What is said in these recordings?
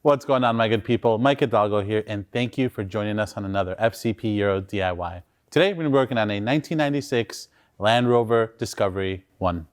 What's going on, my good people? Mike Hidalgo here, and thank you for joining us on another FCP Euro DIY. Today, we're going to be working on a 1996 Land Rover Discovery 1.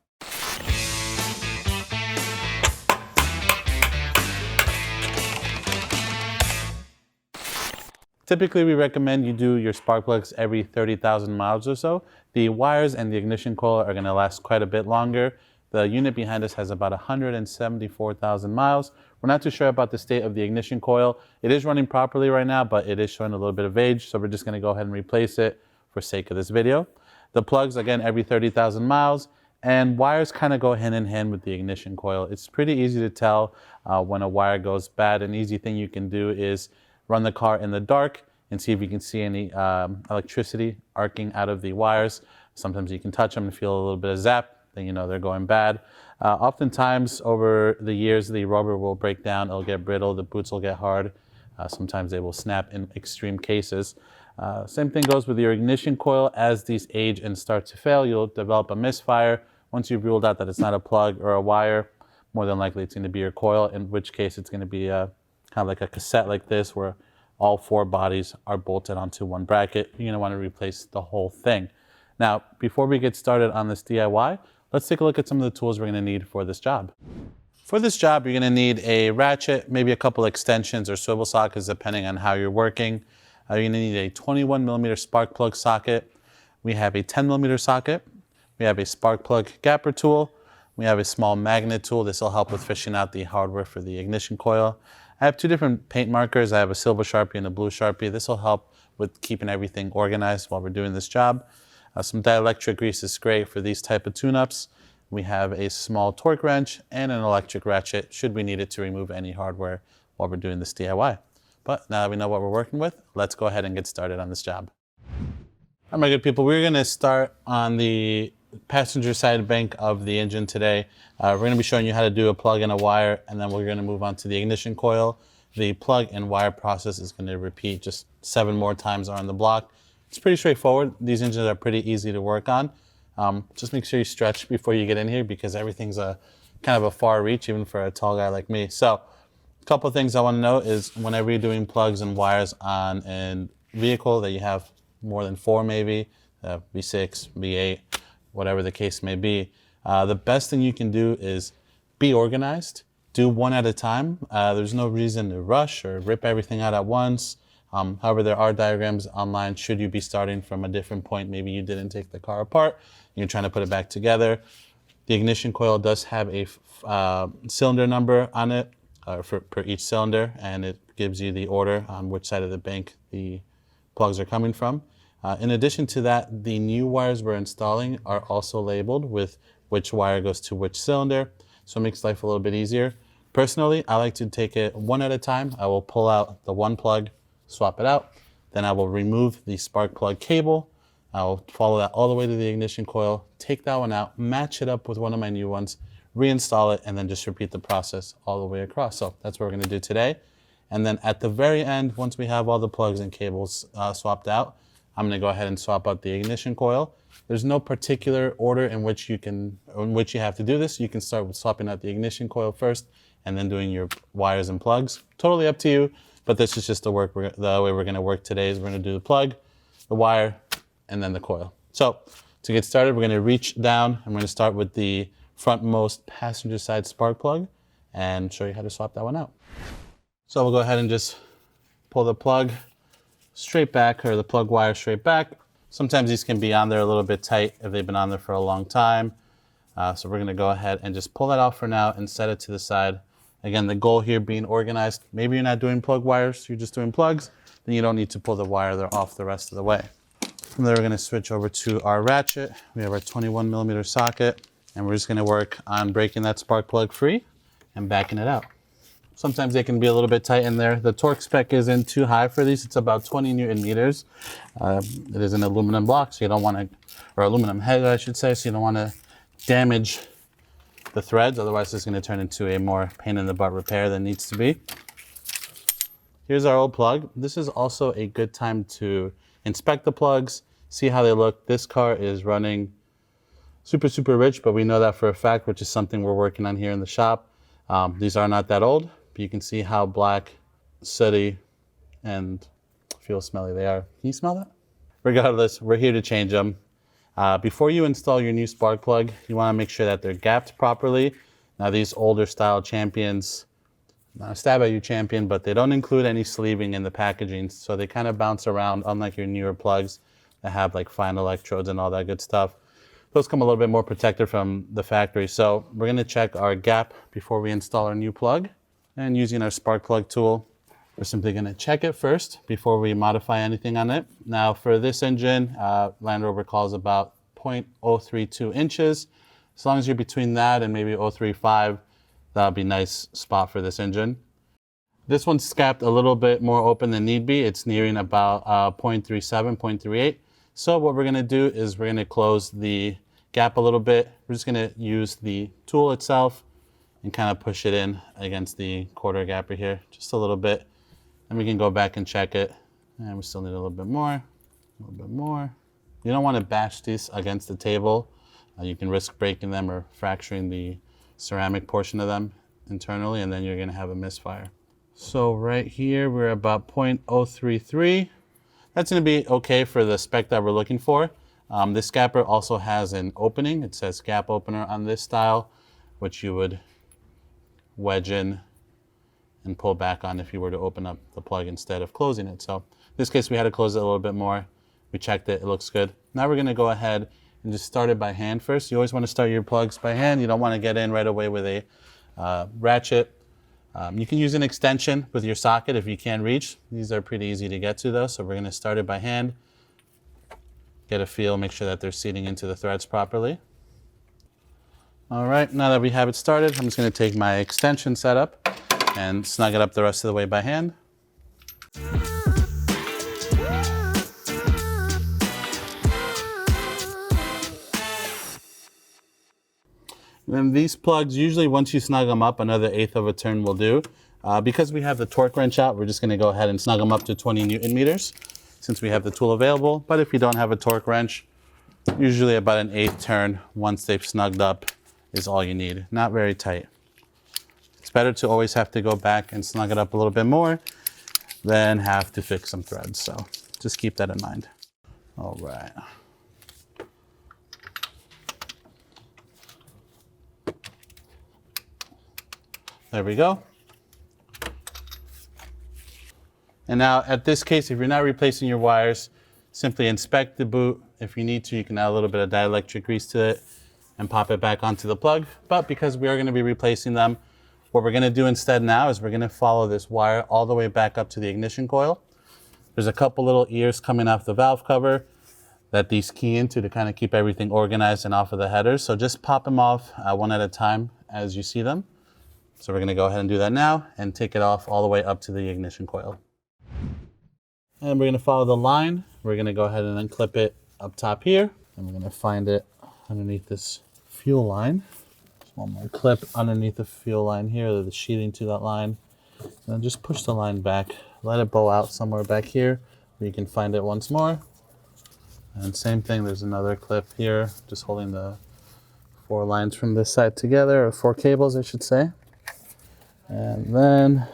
Typically, we recommend you do your spark plugs every 30,000 miles or so. The wires and the ignition coil are going to last quite a bit longer. The unit behind us has about 174,000 miles. We're not too sure about the state of the ignition coil. It is running properly right now, but it is showing a little bit of age, so we're just going to go ahead and replace it for sake of this video. The plugs, again, every 30,000 miles, and wires kind of go hand in hand with the ignition coil. It's pretty easy to tell when a wire goes bad. An easy thing you can do is run the car in the dark and see if you can see any electricity arcing out of the wires. Sometimes you can touch them and feel a little bit of zap, then you know they're going bad. Oftentimes over the years, the rubber will break down, it'll get brittle, the boots will get hard. Sometimes they will snap in extreme cases. Same thing goes with your ignition coil. As these age and start to fail, you'll develop a misfire. Once you've ruled out that it's not a plug or a wire, more than likely it's going to be your coil, in which case it's going to be kind of like a cassette like this, where all four bodies are bolted onto one bracket. You're going to want to replace the whole thing. Now, before we get started on this DIY, let's take a look at some of the tools we're going to need for this job. For this job, you're going to need a ratchet, maybe a couple extensions or swivel sockets, depending on how you're working. You're going to need a 21 millimeter spark plug socket. We have a 10 millimeter socket. We have a spark plug gapper tool. We have a small magnet tool. This will help with fishing out the hardware for the ignition coil. I have two different paint markers. I have a silver Sharpie and a blue Sharpie. This will help with keeping everything organized while we're doing this job. Some dielectric grease is great for these type of tune-ups. We have a small torque wrench and an electric ratchet should we need it to remove any hardware while we're doing this DIY. But now that we know what we're working with, let's go ahead and get started on this job. All right, my good people, we're going to start on the passenger side bank of the engine today. We're going to be showing you how to do a plug and a wire, and then we're going to move on to the ignition coil. The plug and wire process is going to repeat just 7 more times on the block. It's pretty straightforward. These engines are pretty easy to work on. Just make sure you stretch before you get in here, because everything's kind of a far reach, even for a tall guy like me. So a couple of things I want to know is whenever you're doing plugs and wires on a vehicle that you have more than 4 maybe, V6, V8, whatever the case may be, the best thing you can do is be organized. Do one at a time. There's no reason to rush or rip everything out at once. However, there are diagrams online should you be starting from a different point. Maybe you didn't take the car apart and you're trying to put it back together. The ignition coil does have a cylinder number on it per each cylinder, and it gives you the order on which side of the bank the plugs are coming from. In addition to that, the new wires we're installing are also labeled with which wire goes to which cylinder, so it makes life a little bit easier. Personally, I like to take it one at a time. I will pull out the one plug, swap it out, then I will remove the spark plug cable. I'll follow that all the way to the ignition coil, take that one out, match it up with one of my new ones, reinstall it, and then just repeat the process all the way across. So that's what we're going to do today. And then at the very end, once we have all the plugs and cables swapped out, I'm going to go ahead and swap out the ignition coil. There's no particular order in which you have to do this. You can start with swapping out the ignition coil first and then doing your wires and plugs. Totally up to you. But this is just the way we're going to work today. Is we're going to do the plug, the wire, and then the coil. So to get started, we're going to reach down. I'm going to start with the frontmost passenger side spark plug and show you how to swap that one out. So we'll go ahead and just pull the plug straight back, or the plug wire straight back. Sometimes these can be on there a little bit tight if they've been on there for a long time. So we're going to go ahead and just pull that off for now and set it to the side. Again, the goal here being organized. Maybe you're not doing plug wires, you're just doing plugs, then you don't need to pull the wire there off the rest of the way. From there, we're going to switch over to our ratchet. We have our 21 millimeter socket, and we're just going to work on breaking that spark plug free and backing it out. Sometimes they can be a little bit tight in there. The torque spec isn't too high for these. It's about 20 Newton meters. It is an aluminum block, so you don't want to, or aluminum head, I should say, so you don't want to damage the threads, otherwise it's going to turn into a more pain in the butt repair than needs to be. Here's our old plug. This is also a good time to inspect the plugs, see how they look. This car is running super rich, but we know that for a fact, which is something we're working on here in the shop. These are not that old. but you can see how black, sooty, and fuel smelly they are. Can you smell that? Regardless, we're here to change them. Before you install your new spark plug, you want to make sure that they're gapped properly. Now these older style Champions, not a stab at you Champion, but they don't include any sleeving in the packaging, so they kind of bounce around, unlike your newer plugs that have like fine electrodes and all that good stuff. Those come a little bit more protected from the factory. So we're going to check our gap before we install our new plug. And using our spark plug tool, we're simply going to check it first before we modify anything on it. Now for this engine, Land Rover calls about 0.032 inches. As long as you're between that and maybe 0.35, that'll be a nice spot for this engine. This one's scapped a little bit more open than need be. It's nearing about 0.37, 0.38. So what we're going to do is we're going to close the gap a little bit. We're just going to use the tool itself and kind of push it in against the quarter gap right here, just a little bit. And we can go back and check it. And we still need a little bit more, a little bit more. You don't want to bash these against the table. You can risk breaking them or fracturing the ceramic portion of them internally, and then you're going to have a misfire. So right here, we're about 0.033. That's going to be okay for the spec that we're looking for. This gapper also has an opening. It says gap opener on this style, which you would wedge in and pull back on if you were to open up the plug instead of closing it. So in this case, we had to close it a little bit more. We checked it, it looks good. Now we're going to go ahead and just start it by hand first. You always want to start your plugs by hand. You don't want to get in right away with a ratchet. You can use an extension with your socket if you can't reach. These are pretty easy to get to though, so we're going to start it by hand. Get a feel, make sure that they're seating into the threads properly. All right, now that we have it started, I'm just going to take my extension setup and snug it up the rest of the way by hand. And these plugs, usually once you snug them up, another 1/8 of a turn will do. Because we have the torque wrench out, we're just going to go ahead and snug them up to 20 Newton meters since we have the tool available. But if you don't have a torque wrench, usually about an 1/8 turn once they've snugged up is all you need. Not very tight. It's better to always have to go back and snug it up a little bit more than have to fix some threads. So just keep that in mind. All right. There we go. And now at this case, if you're not replacing your wires, simply inspect the boot. If you need to, you can add a little bit of dielectric grease to it and pop it back onto the plug. But because we are going to be replacing them, what we're going to do instead now is we're going to follow this wire all the way back up to the ignition coil. There's a couple little ears coming off the valve cover that these key into to kind of keep everything organized and off of the headers. So just pop them off one at a time as you see them. So we're going to go ahead and do that now and take it off all the way up to the ignition coil. And we're going to follow the line. We're going to go ahead and then clip it up top here. And we're going to find it underneath this fuel line. Just one more clip underneath the fuel line here, the sheathing to that line. And then just push the line back. Let it bow out somewhere back here where you can find it once more. And same thing, there's another clip here, just holding the 4 lines from this side together, or 4 cables, I should say. And then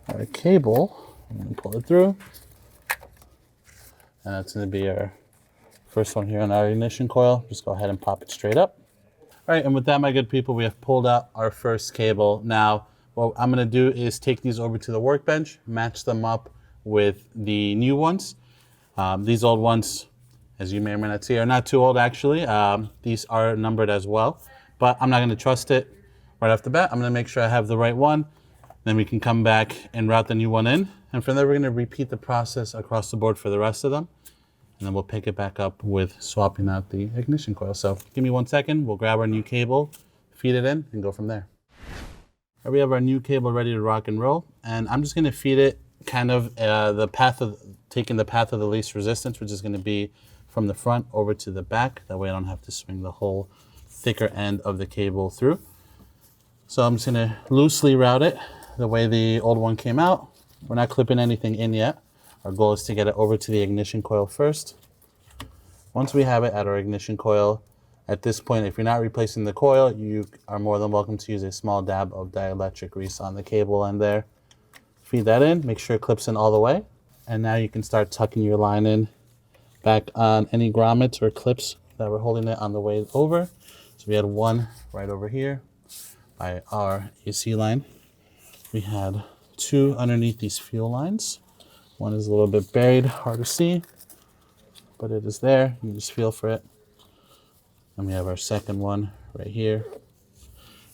our cable, I'm going to pull it through. And that's going to be our first one here on our ignition coil. Just go ahead and pop it straight up. All right, and with that, my good people, we have pulled out our first cable. Now, what I'm going to do is take these over to the workbench, match them up with the new ones. These old ones, as you may or may not see, are not too old actually. These are numbered as well, but I'm not going to trust it right off the bat. I'm going to make sure I have the right one. Then we can come back and route the new one in. And from there, we're going to repeat the process across the board for the rest of them. And then we'll pick it back up with swapping out the ignition coil. So give me 1 second. We'll grab our new cable, feed it in, and go from there. Here we have our new cable ready to rock and roll. And I'm just going to feed it kind of taking the path of the least resistance, which is going to be from the front over to the back. That way I don't have to swing the whole thicker end of the cable through. So I'm just going to loosely route it the way the old one came out. We're not clipping anything in yet. Our goal is to get it over to the ignition coil first. Once we have it at our ignition coil, At this point, if you're not replacing the coil, you are more than welcome to use a small dab of dielectric grease on the cable end there. Feed that in, make sure it clips in all the way. And now you can start tucking your line in back on any grommets or clips that were holding it on the way over. So we had one right over here by our AC line. We had two underneath these fuel lines. One is a little bit buried, hard to see, but it is there. You just feel for it. And we have our second one right here.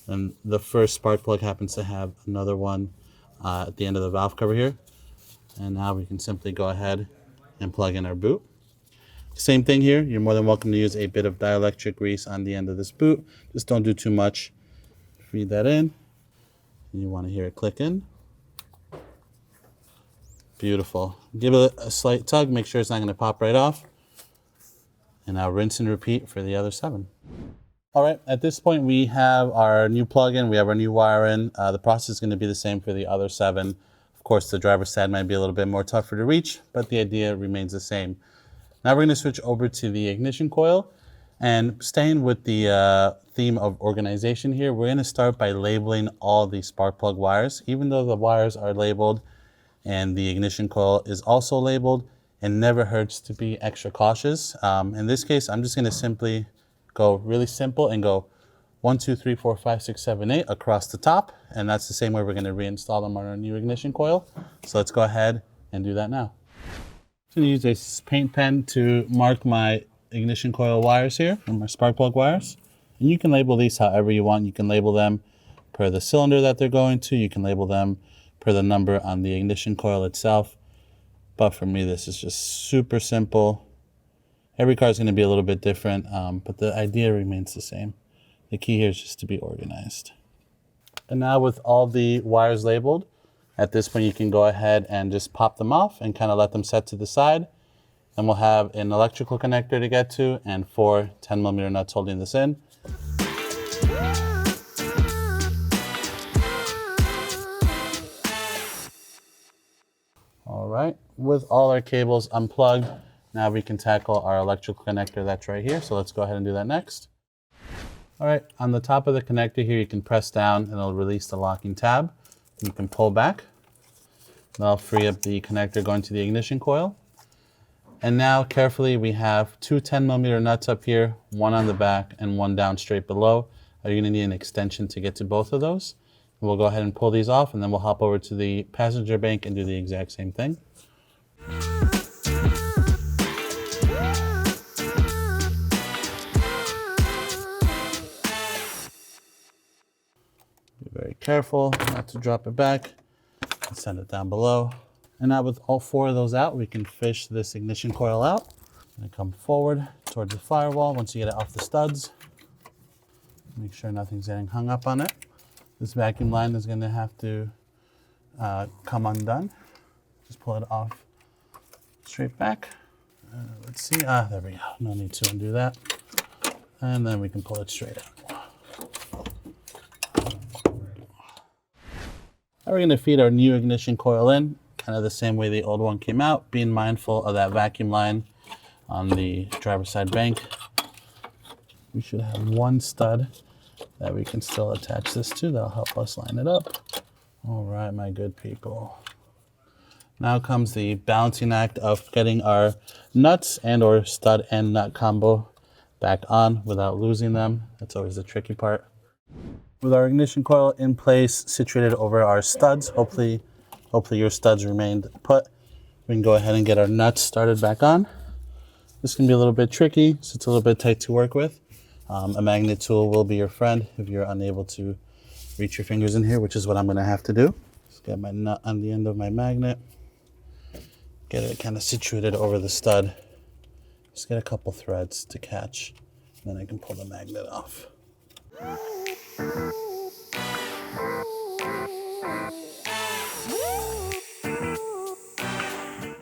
And the first spark plug happens to have another one at the end of the valve cover here. And now we can simply go ahead and plug in our boot. Same thing here. You're more than welcome to use a bit of dielectric grease on the end of this boot. Just don't do too much. Feed that in. And you want to hear it click in. Beautiful. Give it a slight tug. Make sure it's not going to pop right off. And now rinse and repeat for the other 7. All right, at this point we have our new plug-in, we have our new wire in. The process is going to be the same for the other 7. Of course, the driver's side might be a little bit more tougher to reach, but the idea remains the same. Now we're going to switch over to the ignition coil, and staying with the theme of organization here, we're going to start by labeling all the spark plug wires. Even though the wires are labeled and the ignition coil is also labeled, it never hurts to be extra cautious. In this case, I'm just going to simply go really simple and go 1, 2, 3, 4, 5, 6, 7, 8 across the top. And that's the same way we're going to reinstall them on our new ignition coil. So let's go ahead and do that now. I'm going to use a paint pen to mark my ignition coil wires here and my spark plug wires. And you can label these however you want. You can label them per the cylinder that they're going to. You can label them per the number on the ignition coil itself. But for me, this is just super simple. Every car is going to be a little bit different, but the idea remains the same. The key here is just to be organized. And now with all the wires labeled, at this point you can go ahead and just pop them off and kind of let them set to the side. And we'll have an electrical connector to get to and 4 10mm nuts holding this in. All right, with all our cables unplugged, now we can tackle our electrical connector that's right here. So let's go ahead and do that next. All right, on the top of the connector here, you can press down and it'll release the locking tab. You can pull back. That'll free up the connector going to the ignition coil. And now carefully, we have 2 10mm nuts up here, one on the back and one down straight below. You're gonna need an extension to get to both of those. We'll go ahead and pull these off and then we'll hop over to the passenger bank and do the exact same thing. Be very careful not to drop it back and send it down below. And now with all 4 of those out, we can fish this ignition coil out. And come forward towards the firewall once you get it off the studs. Make sure nothing's getting hung up on it. This vacuum line is going to have to come undone. Just pull it off straight back. Let's see. There we go. No need to undo that. And then we can pull it straight out. Now we're going to feed our new ignition coil in, kind of the same way the old one came out, being mindful of that vacuum line on the driver's side bank. We should have one stud that we can still attach this to. That'll help us line it up. All right, my good people. Now comes the balancing act of getting our nuts and or stud and nut combo back on without losing them. That's always the tricky part. With our ignition coil in place, situated over our studs, hopefully your studs remained put, we can go ahead and get our nuts started back on. This can be a little bit tricky, so it's a little bit tight to work with. A magnet tool will be your friend if you're unable to reach your fingers in here, which is what I'm gonna have to do. Just get my nut on the end of my magnet, get it kind of situated over the stud. Just get a couple threads to catch, and then I can pull the magnet off.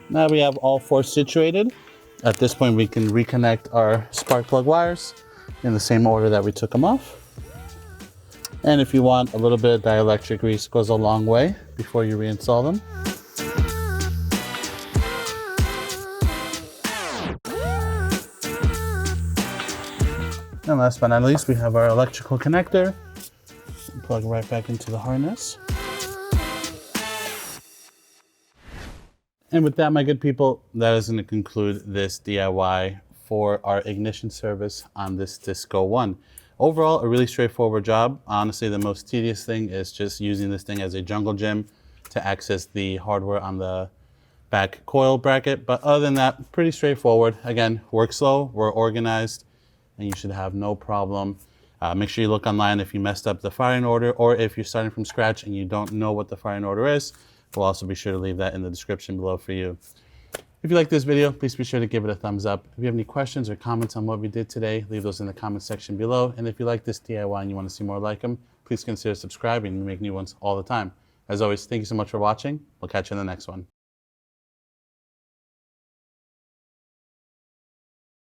Now we have all 4 situated. At this point, we can reconnect our spark plug wires in the same order that we took them off. And if you want, a little bit of dielectric grease goes a long way before you reinstall them. And last but not least, we have our electrical connector. Plug right back into the harness. And with that, my good people, that is going to conclude this DIY for our ignition service on this Disco 1. Overall, a really straightforward job. Honestly, the most tedious thing is just using this thing as a jungle gym to access the hardware on the back coil bracket. But other than that, pretty straightforward. Again, work slow, we're organized, and you should have no problem. Make sure you look online if you messed up the firing order, or if you're starting from scratch and you don't know what the firing order is. We'll also be sure to leave that in the description below for you. If you like this video, please be sure to give it a thumbs up. If you have any questions or comments on what we did today, leave those in the comment section below. And if you like this DIY and you want to see more like them, please consider subscribing. We make new ones all the time. As always, thank you so much for watching. We'll catch you in the next one.